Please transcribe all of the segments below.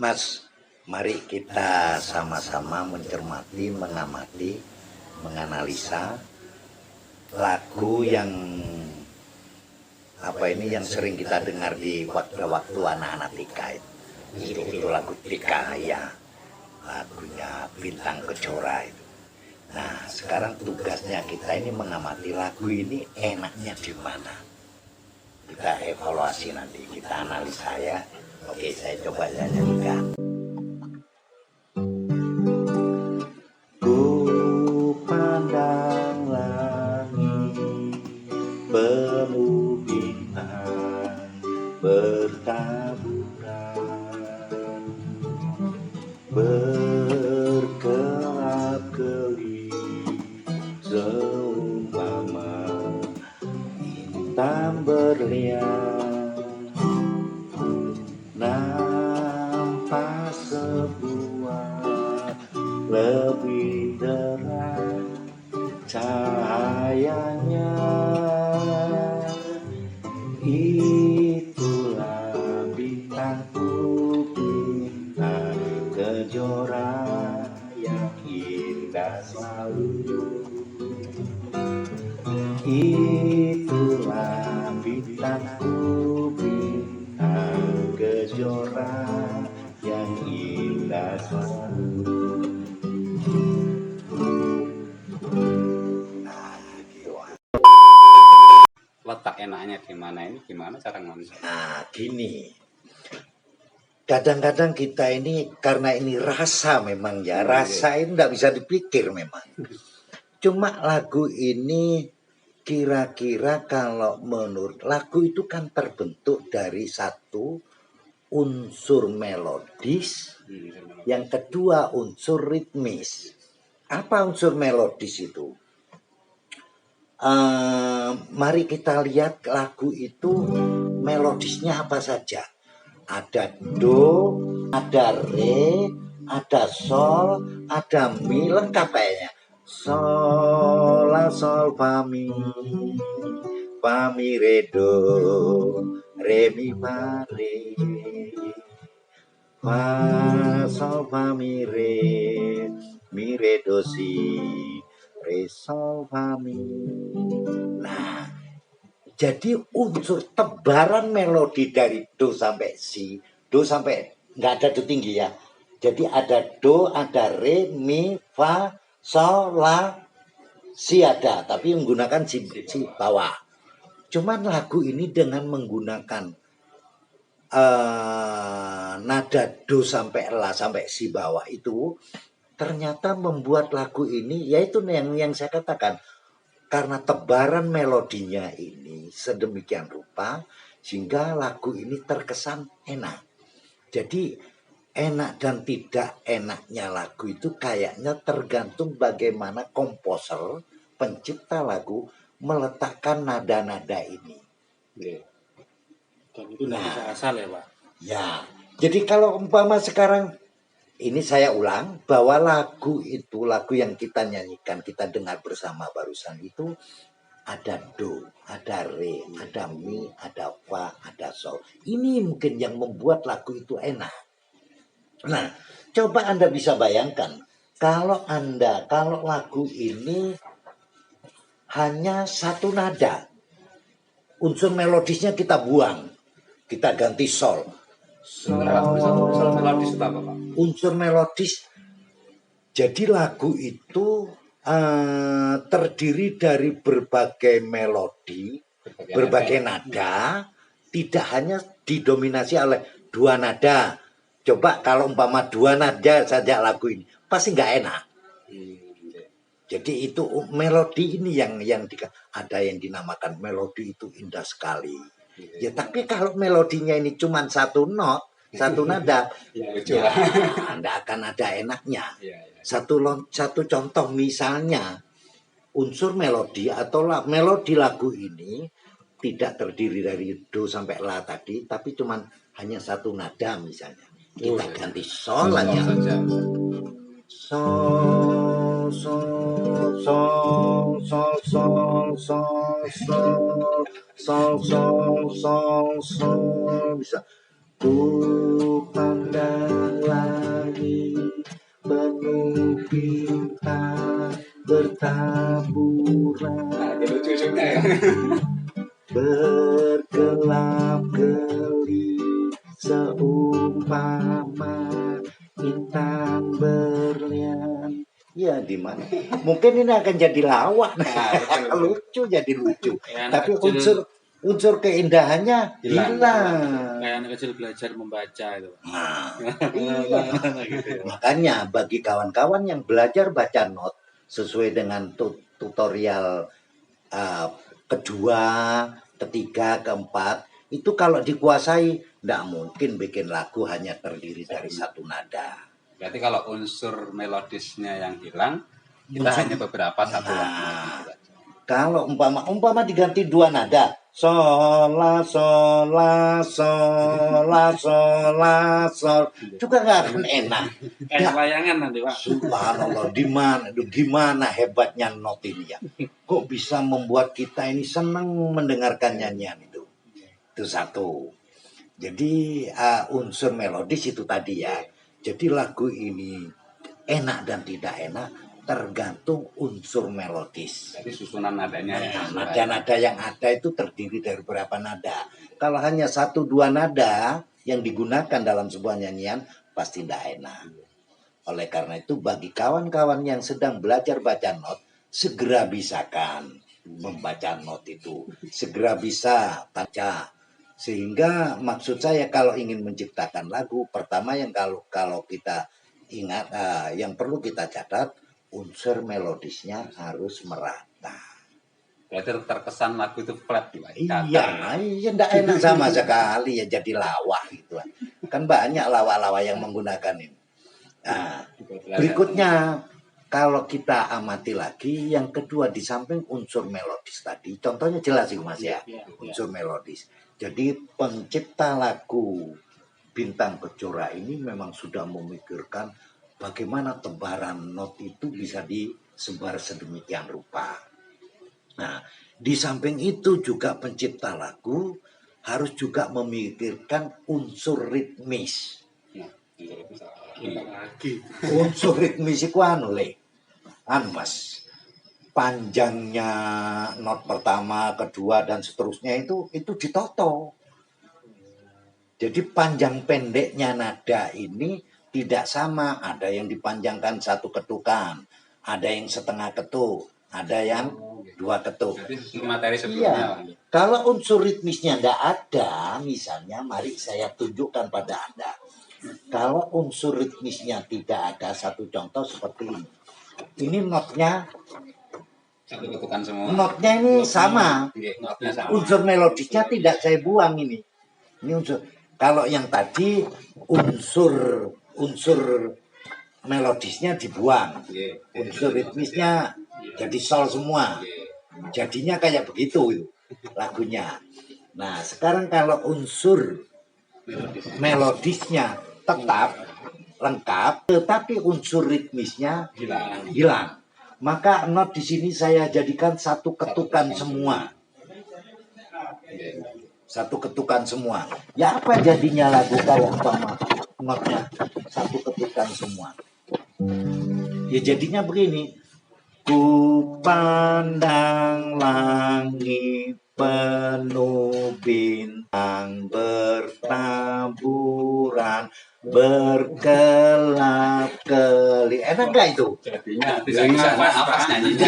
Mas, mari kita sama-sama mencermati, mengamati, menganalisa lagu yang yang sering kita dengar di waktu anak-anak TK itu lagu TK ya, lagunya Bintang Kejora itu. Nah, sekarang tugasnya kita ini mengamati lagu ini enaknya di mana. Kita evaluasi nanti, kita analisa ya. Oke, saya coba nyanyikan. Ku pandang langit penuh bintang bertaburan, berkelap-kelip seumpama bintang berlian, nampak sebuah lebih terang cahayanya. Itulah bintangku, bintang kejora yang indah selalu. Itulah bintangku, bintang kejora yang indah selalu. Letak enaknya di mana ini, gimana cara ngonsen? Nah, gini. Kadang-kadang kita ini karena ini rasa memang ya, rasa ini tidak bisa dipikir memang. Cuma lagu ini kira-kira kalau menurut lagu itu kan terbentuk dari satu unsur melodis, yang kedua unsur ritmis. Apa unsur melodis itu? Mari kita lihat lagu itu melodisnya apa saja. Ada do, ada re, ada sol, ada mi, lengkap kayaknya. Sol, la, sol, fa, mi, re, do, re, mi, fa, re, fa, sol, fa, mi, re, do, si, re, sol, fa, mi. Nah, jadi unsur tebaran melodi dari do sampai si, do sampai nggak ada do tinggi ya. Jadi ada do, ada re, mi, fa, sol, la, si ada, tapi menggunakan si bawah. Cuman lagu ini dengan menggunakan nada do sampai la sampai si bawah itu ternyata membuat lagu ini, yaitu yang saya katakan, karena tebaran melodinya ini sedemikian rupa sehingga lagu ini terkesan enak. Jadi enak dan tidak enaknya lagu itu kayaknya tergantung bagaimana komposer, pencipta lagu meletakkan nada-nada ini. Dan itu bisa asal ya Pak? Ya, jadi kalau umpama sekarang ini saya ulang bahwa lagu itu, lagu yang kita nyanyikan, kita dengar bersama barusan itu ada do, ada re, ada mi, ada fa, ada sol. Ini mungkin yang membuat lagu itu enak. Nah, coba Anda bisa bayangkan kalau lagu ini hanya satu nada, unsur melodisnya kita buang, kita ganti sol. Unsur melodis itu apa Pak? Unsur melodis, jadi lagu itu terdiri dari berbagai melodi, berbagai nada, tidak hanya didominasi oleh dua nada. Coba kalau umpama dua nada saja lagu ini, pasti nggak enak. Jadi itu melodi ini yang ada yang dinamakan melodi itu indah sekali. Ya tapi kalau melodinya ini cuma satu not, satu nada, ya nggak akan ada enaknya. Satu contoh misalnya unsur melodi atau melodi lagu ini tidak terdiri dari do sampai la tadi, tapi cuma hanya satu nada misalnya. Kita ganti sol aja. Sol, sol, sol, sol, sol, sol, sol, sol, sol, sol, sol, bisa. Ku pandang Iya, di mana? Mungkin ini akan jadi lawak. Nah, betul. Lucu jadi lucu. Kayak anak Tapi kecil, unsur keindahannya Hilang. hilang. kayak anak kecil belajar membaca itu. Nah, iya. Gitu ya. Makanya bagi kawan-kawan yang belajar baca not sesuai dengan tutorial uh, kedua, ketiga, keempat, itu kalau dikuasai, tidak mungkin bikin lagu hanya terdiri dari satu nada. Berarti kalau unsur melodisnya yang hilang, kita Unsur- hanya beberapa satu Nah, lagu. kalau umpama diganti dua nada, sol la sol la sol la sol la sol, juga nggak akan enak. Kayak layangan nanti Pak. Subhanallah, gimana hebatnya not ini ya? Kok bisa membuat kita ini senang mendengarkan nyanyian itu? Itu satu. Jadi unsur melodis itu tadi ya. Jadi lagu ini enak dan tidak enak tergantung unsur melodis. Jadi susunan nadanya ya. Nada-nada yang ada itu terdiri dari berapa nada. Kalau hanya satu dua nada yang digunakan dalam sebuah nyanyian pasti tidak enak. Oleh karena itu bagi kawan-kawan yang sedang belajar baca not, segera bisakan membaca not itu. Segera bisa baca. Sehingga maksud saya kalau ingin menciptakan lagu, pertama yang kalau kita ingat, yang perlu kita catat, unsur melodisnya harus merata. Berarti terkesan lagu itu flat Pak. Iya, enggak enak sama sekali ya jadi lawak gitu. Kan banyak lawak-lawak yang menggunakan ini. Nah, berikutnya kalau kita amati lagi, yang kedua di samping unsur melodis tadi, contohnya jelas sih Mas ya, unsur melodis. Jadi pencipta lagu Bintang Kejora ini memang sudah memikirkan bagaimana tebaran not itu bisa disebar sedemikian rupa. Nah, di samping itu juga pencipta lagu harus juga memikirkan unsur ritmis. Unsur ritmis itu Mas, panjangnya not pertama, kedua dan seterusnya itu ditoto. Jadi panjang pendeknya nada ini tidak sama. Ada yang dipanjangkan satu ketukan, ada yang setengah ketuk, ada yang dua ketuk. Jadi materi Iya. sebelumnya. Kalau unsur ritmisnya tidak ada, misalnya mari saya tunjukkan pada Anda. Kalau unsur ritmisnya tidak ada, satu contoh seperti ini. Ini notnya, Satu ketukan semua. notnya ini sama. Iya, notnya sama. Unsur melodisnya tidak saya buang ini. Ini unsur. Kalau yang tadi unsur melodisnya dibuang. Iya. Unsur ritmisnya jadi sol semua. Jadinya kayak begitu itu lagunya. Nah, sekarang kalau unsur melodisnya tetap lengkap, tetapi unsur ritmisnya hilang. Maka not di sini saya jadikan satu ketukan semua. Satu ketukan semua. Ya apa jadinya lagu kalau umpama notnya satu ketukan semua? Ya jadinya begini. Ku pandang langit penuh bintang bertaburan berkelap-kelip. Enak nggak itu? Jadinya tidak bisa nafas nyanyinya.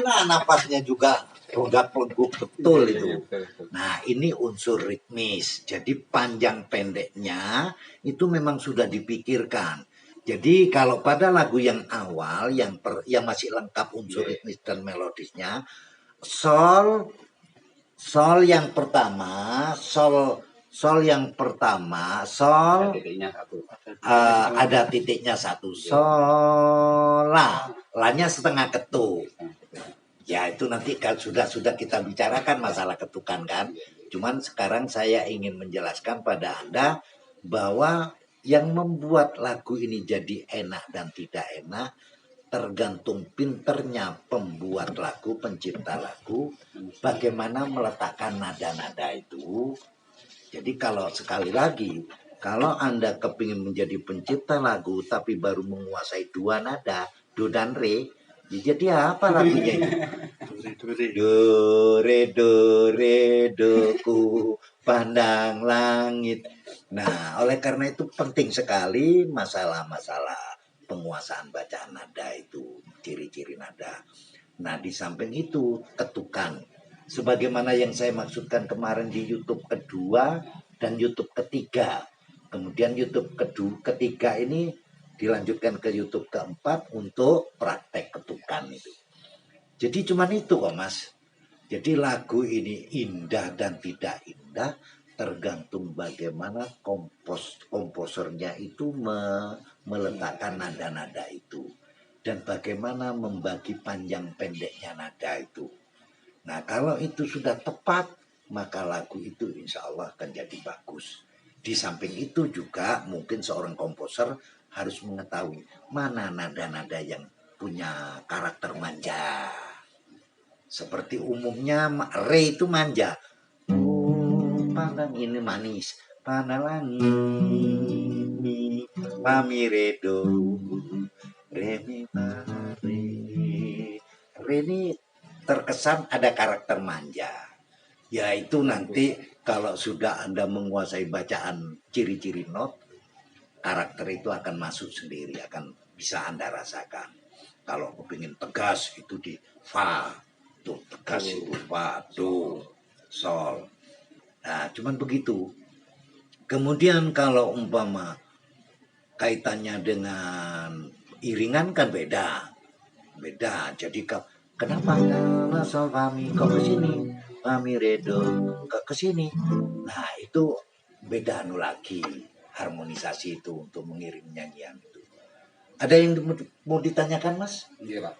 Nah, napasnya juga legap-leguk betul itu. Nah, ini unsur ritmis. Jadi panjang pendeknya itu memang sudah dipikirkan. Jadi kalau pada lagu yang awal yang masih lengkap unsur ritmis dan melodisnya, sol yang pertama, sol yang pertama, sol Titiknya satu. ada titiknya satu, sol la, lanya setengah ketuk. Ya itu nanti kan sudah kita bicarakan masalah ketukan kan. Cuman sekarang saya ingin menjelaskan pada Anda bahwa yang membuat lagu ini jadi enak dan tidak enak tergantung pinternya pembuat lagu, pencipta lagu, bagaimana meletakkan nada-nada itu. Jadi kalau sekali lagi, kalau Anda kepingin menjadi pencipta lagu tapi baru menguasai dua nada, do dan re, ya jadi apa lagunya itu? Do re do ku pandang langit. Nah, oleh karena itu penting sekali masalah-masalah penguasaan bacaan nada itu. ciri-ciri nada. Nah, di samping itu ketukan. Sebagaimana yang saya maksudkan kemarin di YouTube kedua dan YouTube ketiga. Kemudian YouTube ketiga ini dilanjutkan ke YouTube keempat untuk praktek ketukan itu. Jadi cuman itu kok Mas. Jadi lagu ini indah dan tidak indah tergantung bagaimana komposernya itu meletakkan nada-nada itu. Dan bagaimana membagi panjang pendeknya nada itu. Nah kalau itu sudah tepat, maka lagu itu insya Allah akan jadi bagus. Di samping itu juga mungkin seorang komposer harus mengetahui mana nada-nada yang punya karakter manja. Seperti umumnya re itu manja. Oh, pandang ini manis, panalangi, pamiredo, re mi fa re. Re ini terkesan ada karakter manja. Ya itu nanti kalau sudah Anda menguasai bacaan ciri-ciri not, karakter itu akan masuk sendiri, akan bisa Anda rasakan. Kalau kepingin tegas itu di fa, tuh tegas itu fa, do, sol. Nah cuman begitu. Kemudian kalau umpama kaitannya dengan iringan kan beda. Jadi kenapa ada sol fa mi kok ke sini? Fa mi re do kok ke sini? Nah itu beda lagi harmonisasi itu untuk mengirim nyanyian itu. Ada yang mau ditanyakan Mas? Iya Pak.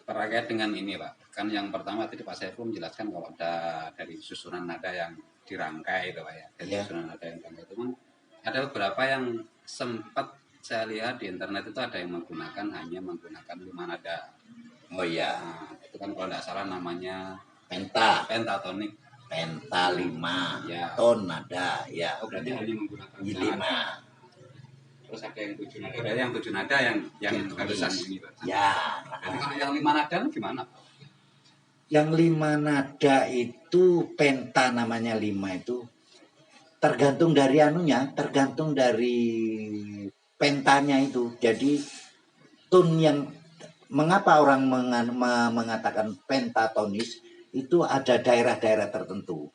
Terkait dengan ini Pak. Kan yang pertama tadi Pak Saiful menjelaskan kalau ada dari susunan nada yang dirangkai itu Pak ya. Dari susunan nada yang dirangkai itu kan ada beberapa yang sempat saya lihat di internet itu ada yang hanya menggunakan 5 nada. Oh iya. Nah, itu kan kalau tidak salah namanya pentatonik. Penta 5 ya. Ton nada ya. Oh berarti hanya menggunakan 5. Terus ada yang 7 nada. Berarti yang 7 nada yang halusan ini Pak. Ya. Jadi kalau yang 5 nada itu gimana? Yang 5 nada itu penta namanya 5 itu tergantung dari tergantung dari pentanya itu. Jadi tune yang mengapa orang mengatakan pentatonis itu ada daerah-daerah tertentu.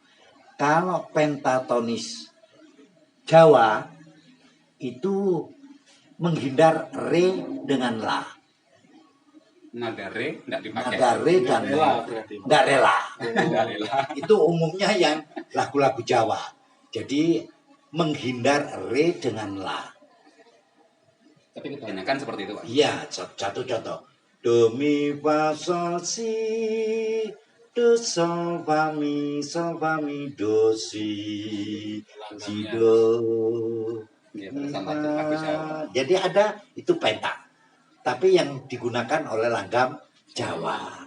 Kalau pentatonis Jawa itu menghindar re dengan la. Nada re tidak dipakai. Nada re dan nggak rela. Itu umumnya yang lagu-lagu Jawa. Jadi menghindar re dengan la. Tapi kebanyakan seperti itu Pak. Iya, satu contoh. Do mi fa sol si, do sol fa mi do si do. Ya, bagus ya. Jadi ada itu penta. Tapi yang digunakan oleh langgam Jawa.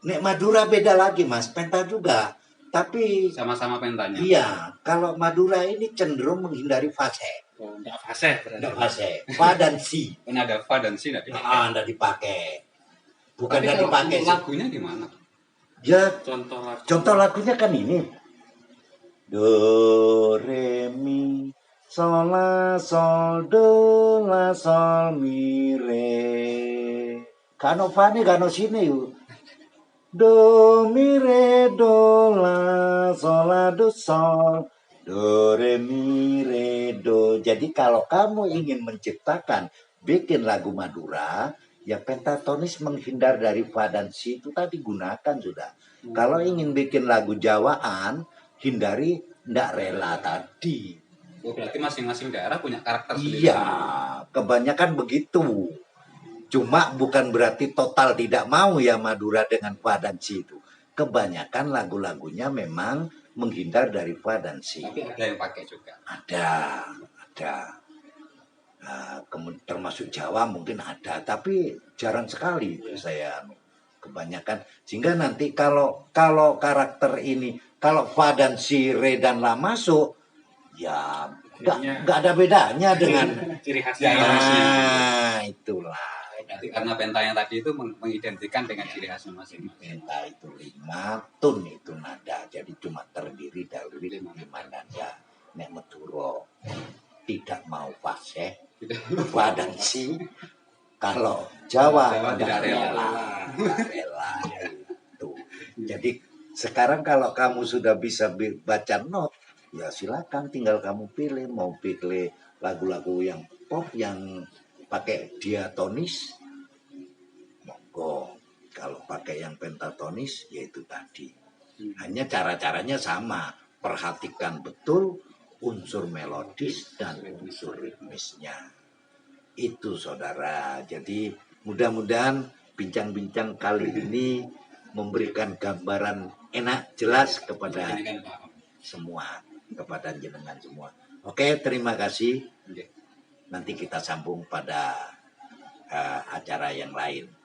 Nek Madura beda lagi Mas, penta juga. Tapi Sama-sama pentanya. iya, kalau Madura ini cenderung menghindari fase. Oh, enggak fase berarti. Enggak fase. Fa dan si. Nada fa dan si tidak dipakai. Nah, enggak dipakai. Bukan Tapi enggak kalau dipakai sih. lagunya gimana? Ya, Contoh lagu. contoh lagunya kan ini. Do re mi sol la sol do la sol mi re. Kano fa nih kano sini yuk. Do mi re do la sol la do sol. Do re mi re do. Jadi kalau kamu ingin menciptakan bikin lagu Madura, ya pentatonis menghindar dari fa dan si itu tadi gunakan sudah. Kalau ingin bikin lagu Jawaan, hindari ndak rela tadi. Oh, berarti masing-masing daerah punya karakter sendiri. Iya, kebanyakan begitu. Cuma bukan berarti total tidak mau ya Madura dengan fa dan si itu. Kebanyakan lagu-lagunya memang menghindar dari fa dan si. Tapi ada yang pakai juga. Ada. Nah, termasuk Jawa mungkin ada, tapi jarang sekali saya kebanyakan. Sehingga nanti kalau karakter ini, kalau fa dan si, re dan la masuk, ya nggak ada bedanya dengan ciri khasnya. nah itulah. Berarti karena pentanya tadi itu mengidentikan dengan ciri khasnya masing-masing. Penta itu 5, tun itu nada, jadi cuma terdiri dari 5 nada. Nek Madura tidak mau fase, fa dan si. Kalau Jawa, Jawa tidak rela. Nggak rela itu. Jadi sekarang kalau kamu sudah bisa baca not, ya silakan tinggal kamu pilih mau pilih lagu-lagu yang pop yang pakai diatonis, monggo. Kalau pakai yang pentatonis, yaitu tadi. Hanya cara-caranya sama. Perhatikan betul unsur melodis dan unsur ritmisnya. Itu saudara. Jadi mudah-mudahan bincang-bincang kali ini memberikan gambaran enak jelas kepada Ini kan paham. semua, kepada jenengan semua. Oke, terima kasih. Oke. Nanti kita sambung pada acara yang lain.